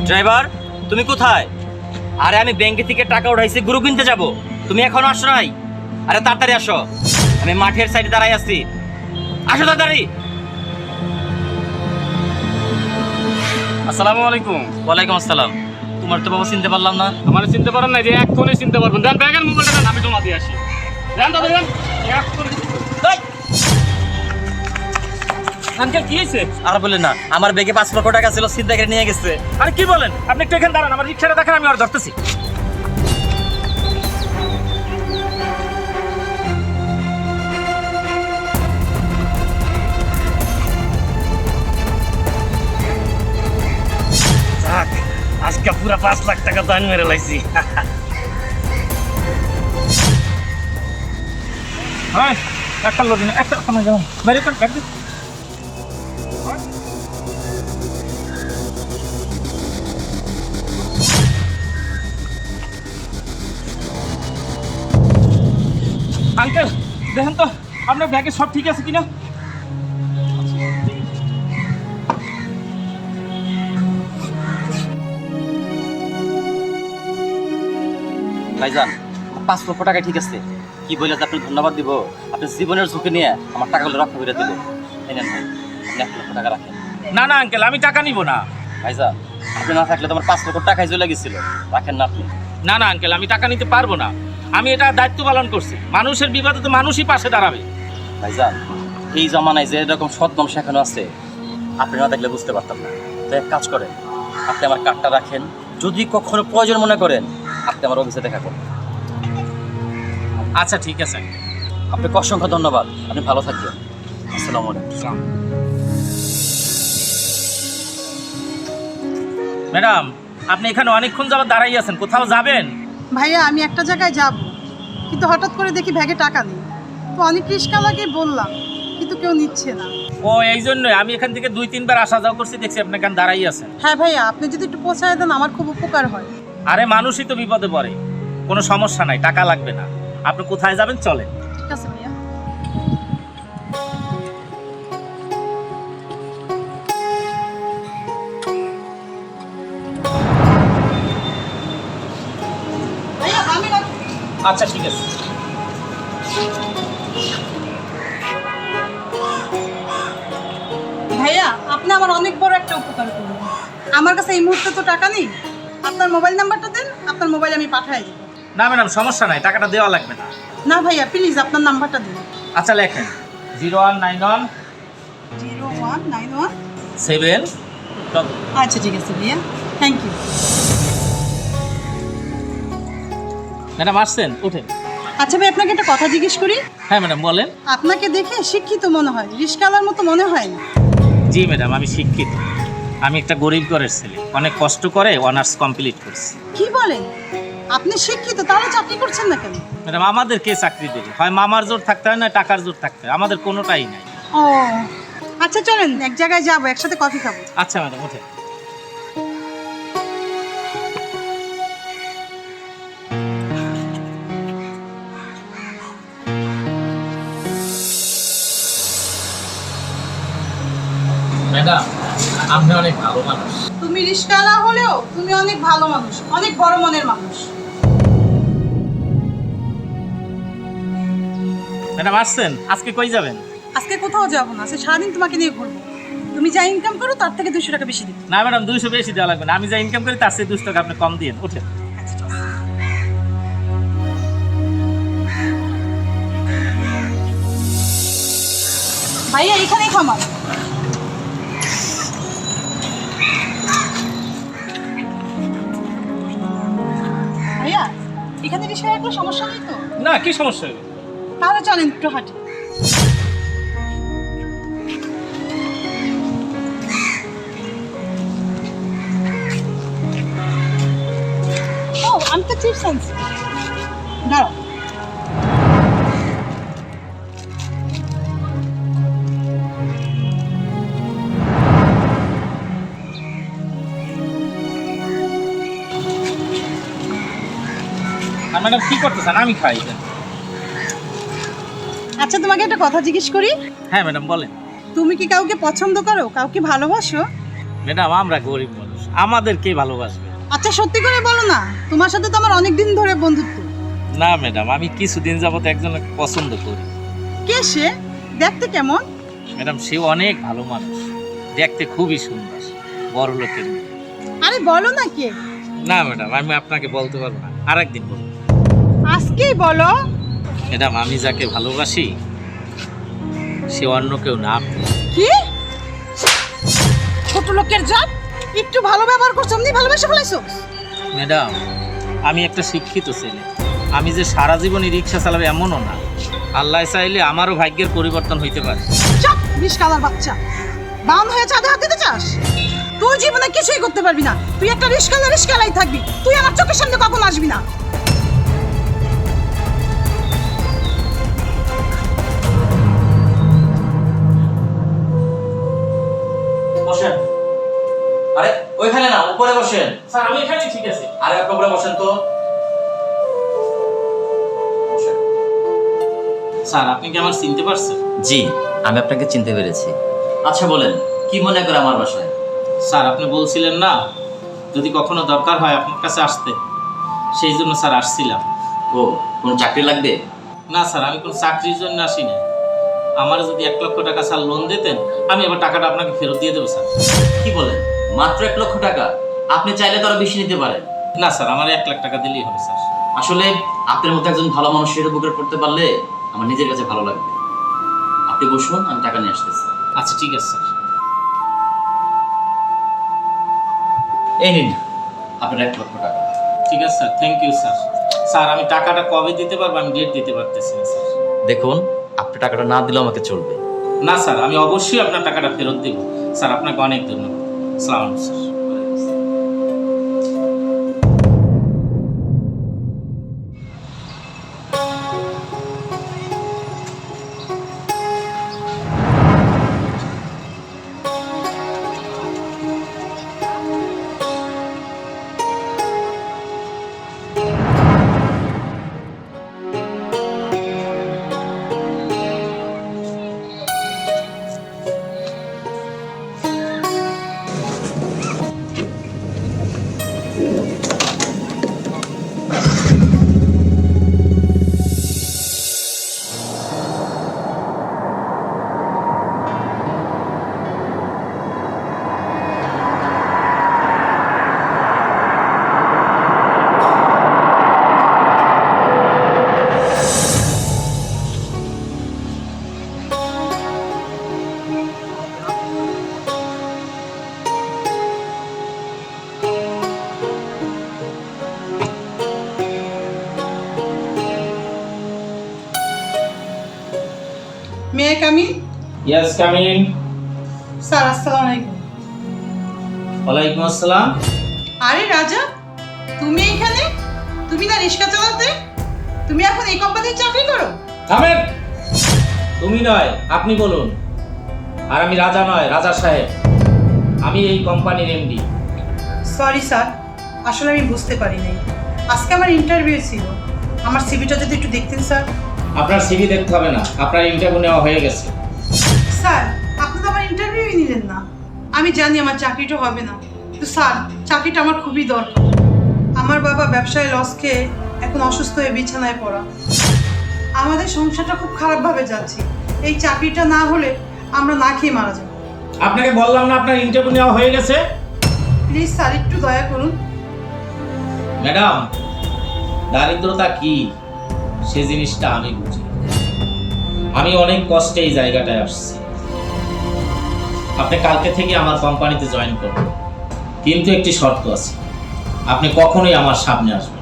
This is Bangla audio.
ড্রাইভার, তুমি কোথায়? আরে আমি ব্যাংকে থেকে টাকা উঠাইছি, গরু কিনতে যাব। তুমি এখনো আসো নাই? আরে তাড়াতাড়ি আসো, আমি মাঠের সাইডে দাঁড়াই আছি। আসো তাড়াতাড়ি। আসসালামু আলাইকুম। ওয়ালাইকুম আসসালাম। তোমার তো বাবা চিনতে পারলাম না। আমার চিনতে পারেন না যে এক্ষুনি চিনতে পারবেন। দেন ব্যাগের মোবাইলটা দেন, আমি জমা দিয়ে আসি। দেন দাদা দেন। এক্ষুনি। আঙ্কেল কি হয়েছে? আর বললেন না, আমার ব্যাগে 5 লক্ষ টাকা ছিল, চিন্তা করে নিয়ে গেছে। আরে কি বলেন? আপনি একটু এখানে দাঁড়ান, আমার রিক্সাটা দেখেন, আমি আর ধরতেছি। যাক, আজকে পুরো 5 লাখ টাকা দান মেরে লাইছি। হয় একটা লোক একটা সময় যাও বাইরে কোন ব্যাগ আঙ্কেল দেখেন তো আপনার ব্যাগে সব ঠিক আছে কিনা। ভাইজান, 5 লক্ষ টাকা ঠিক আছে। কি বলে যে আপনি ধন্যবাদ দিব? আপনি জীবনের ঝুঁকি নিয়ে আমার টাকাগুলো রক্ষা করে দিলেন। এই নেন ভাই, আপনি 1 লক্ষ টাকা রাখেন। না না আঙ্কেল, আমি টাকা নিব না। ভাইজান, আপনি না থাকলে তোমার 5 লক্ষ টাকাই চলে গেছিল। রাখেন না আপনি। না না আঙ্কেল, আমি টাকা নিতে পারবো না। আমি এটা দায়িত্ব পালন করছি, মানুষের বিপদে তো মানুষই পাশে দাঁড়াবে। ভাইজান, এই জমানায় যে এরকম সৎ মানুষ এখনো আছে, আপনি না দেখলে বুঝতে পারতাম না। তো এক কাজ করেন, আপনি আমার কার্ডটা রাখেন। যদি কখনো প্রয়োজন মনে করেন, আপনি আমার অফিসে দেখা করুন। আচ্ছা ঠিক আছে। আপনাকে অসংখ্য ধন্যবাদ। আপনি ভালো থাকবেন। আসসালামু আলাইকুম। ম্যাডাম, আপনি এখানে অনেকক্ষণ যাবত দাঁড়াই আছেন, কোথাও যাবেন? ভাইয়া আমি একটা জায়গায় যাব, কিন্তু হঠাৎ করে দেখি ব্যাগে টাকা নেই। তো অনেক রিস্কাওয়ালাকে বললাম, কিন্তু কেউ নিচ্ছে না। ও এই জন্যই আমি এখান থেকে 2-3 বার আসা যাওয়া করছি, দেখছি আপনি এখানে দাঁড়াই আছেন। হ্যাঁ ভাইয়া, আপনি যদি একটু পৌঁছায় দেন আমার খুব উপকার হয়। আরে মানুষই তো বিপদে পড়ে, কোনো সমস্যা নাই, টাকা লাগবে না। আপনি কোথায় যাবেন চলেন। ঠিক আছে ভাইয়া। ভাইয়া আমি রাখি। আচ্ছা ঠিক আছে। ভাইয়া আপনি আমার অনেক বড় একটা উপকার করলেন। আমার কাছে এই মুহূর্তে তো টাকা নেই, আপনার মোবাইল নাম্বারটা দেন, আপনার মোবাইল আমি পাঠিয়ে দেবো। না ম্যাডাম, সমস্যা নাই, টাকাটা দেওয়া লাগবে না। না ভাইয়া প্লিজ আপনার নাম্বারটা দিন। আচ্ছা লেখেন 0191 0191। 7। আচ্ছা ঠিক আছে ভাইয়া, থ্যাংক ইউ। ম্যাডাম আসছেন, উঠেন। আচ্ছা ভাই আপনাকে একটা কথা জিজ্ঞেস করি। হ্যাঁ ম্যাডাম বলেন। আপনাকে দেখে শিক্ষিত মনে হয়, রিস্কাওয়ালার মতো মনে হয় না। জি ম্যাডাম, আমি শিক্ষিত। আমি একটা গরিব ঘরের ছেলে, অনেক কষ্ট করে অনার্স কমপ্লিট করছি। কি বলেন? আপনি শিক্ষিত, তাহলে চাকরি করছেন না কেন? ম্যাডাম আমাদের কে চাকরি দেবে? হয় মামার জোর থাকতে হয়, না টাকার জোর থাকতে হয়, আমাদের কোনোটাই নাই। ও আচ্ছা চলেন এক জায়গায় যাবো, একসাথে কফি খাবো। আচ্ছা ম্যাডাম ওঠেন। ম্যাডাম আপনি অনেক ভালো মানুষ। তুমি রিস্কাওয়ালা হলেও তুমি অনেক ভালো মানুষ, অনেক বড় মনের মানুষ। ম্যাডাম আসছেন, আজকে কই যাবেন? আজকে কোথাও যাবো না, আজকে সারাদিন তোমাকে নিয়ে ঘুরবো। তুমি যা ইনকাম করো তার থেকে 200 টাকা বেশি দিবে। না ম্যাডাম, 200 বেশি দেওয়া লাগবে না, আমি যা ইনকাম করি তার চেয়ে 200 টাকা আপনি কম দিন। ওঠেন। ভাইয়া এখানেই থামান। ভাইয়া এখানে রিস্কা রাখলে সমস্যা নেই তো? না, কি সমস্যা হবে? তাহলে চলেন একটু হাঁটি। ও আমি তো চিপস আনছি, দাঁড়াও। আর ম্যাডাম কি করতেছেন? আমি খাই। আচ্ছা তোমাকে একটা কথা জিজ্ঞেস করি। হ্যাঁ ম্যাডাম বলেন। তুমি কি কাউকে পছন্দ করো, কাউকে ভালোবাসো? ম্যাডাম আমরা গরিব মানুষ, আমাদের কে ভালোবাসবে? আচ্ছা সত্যি করে বলো না, তোমার সাথে তো আমার অনেক দিন ধরে বন্ধুত্ব। না ম্যাডাম, আমি কিছুদিন যাবত একজনকে পছন্দ করি। কে সে? দেখতে কেমন? ম্যাডাম, সে অনেক ভালো মানুষ, দেখতে খুবই সুন্দর, বড় লোকের মেয়ে। আরে বলো না কে। না ম্যাডাম, আমি আপনাকে বলতে পারবো না, আরেকদিন বলবো। আজকেই বলো। ম্যাডাম, আমি যাকে ভালোবাসি সে অন্য কেউ না, আপনি। কি? ছোট লোকের জাত, একটু ভালো ব্যবহার করছো এমনি ভালোবেসে ফেলাইছো? ম্যাডাম, আমি একটা শিক্ষিত ছেলে, আমি যে সারা জীবনই রিক্সা চালাবে এমনও না। আল্লাহ চাইলে আমারও ভাগ্যের পরিবর্তন হইতে পারে। চাপ রিস্কালার বাচ্চা, বাউন হয়ে চাঁদে হাত দিতে চাস? তুই জীবনে কিছুই করতে পারবি না, তুই একটা রিস্কালাই থাকবি, তুই আমার চোখের সামনে কখন আসবি না। বসেন। আরে ওইখানে না, উপরে বসেন। স্যার, আমি এখানে ঠিক আছে। আরে আপনি উপরে বসেন তো। বসেন। স্যার, আপনি কি আমার চিনতে পারছেন? জি, আমি আপনাকে চিনতে পেরেছি। আচ্ছা বলেন, কি মনে করে আমার বাসায়? স্যার, আপনি বলছিলেন না যদি কখনো দরকার হয় আপনার কাছে আসতে, সেই জন্য স্যার আসছিলাম। ও, কোনো চাকরি লাগবে? না স্যার, আমি কোনো চাকরির জন্য আসি না। আমার যদি 1 লক্ষ টাকা স্যার লোন দিতেন, আমি এবার টাকাটা আপনাকে ফেরত দিয়ে দেবো স্যার। কি বলেন, মাত্র 1 লক্ষ টাকা? আপনি চাইলে তো আরো বেশি নিতে পারেন। না স্যার, আমার 1 লাখ টাকা দিলেই হবে স্যার। আসলে আপনার মতো একজন ভালো মানুষের উপকার করতে পারলে আমার নিজের কাছে ভালো লাগবে। আপনি বসুন, আমি টাকা নিয়ে আসতেছি। আচ্ছা ঠিক আছে স্যার। এই নিন আপনার 1 লক্ষ টাকা। ঠিক আছে sir, thank you sir. Sir, আমি টাকাটা কবে দিতে পারবো? আমি ডেট দিতে পারতেছি না স্যার। দেখুন, আপনি টাকাটা না দিলেও আমাকে চলবে। না স্যার, আমি অবশ্যই আপনার টাকাটা ফেরত দেব স্যার। আপনাকে অনেক ধন্যবাদ। আসসালামু আলাইকুম স্যার। মেয়ে কামি। Yes, come in. স্যার আসসালামু আলাইকুম। ওয়ালাইকুম আসসালাম। আরে রাজা, তুমি এখানে? তুমি না রিক্সা চালাতে? তুমি এখন এই কোম্পানির চাকরি করো? থামেন। তুমি নয়, আপনি বলুন। আর আমি রাজা নয়, রাজা সাহেব। আমি এই কোম্পানির এমডি। সরি স্যার, আসলে আমি বুঝতে পারি নাই। আজকে আমার ইন্টারভিউ ছিল, আমার সিভিটা যদি একটু দেখতেন স্যার। আপনার সিভি দেখতে হবে না, আপনার ইন্টারভিউ নেওয়া হয়ে গেছে। স্যার, আপনি তো আমার ইন্টারভিউই নিলেন না। আমি জানি আমার চাকরিটা হবে না, কিন্তু স্যার চাকরিটা আমার খুবই দরকার। আমার বাবা ব্যবসায় লস খেয়ে এখন অসুস্থ হয়ে বিছানায় পড়া। আমাদের সংসারটা খুব খারাপভাবে যাচ্ছে। এই চাকরিটা না হলে আমরা না খেয়ে মারা যাব। আপনাকে বললাম না আপনার ইন্টারভিউ নেওয়া হয়ে গেছে? প্লিজ স্যার একটু দয়া করুন। ম্যাডাম, দারিদ্রতা কি সে জিনিসটা আমি বুঝি। আমি অনেক কষ্টে এই জায়গাটায় আসছি। আপনি কালকে থেকে আমার কোম্পানিতে জয়েন করবেন, কিন্তু একটি শর্ত আছে, আপনি কখনোই আমার সামনে আসবেন।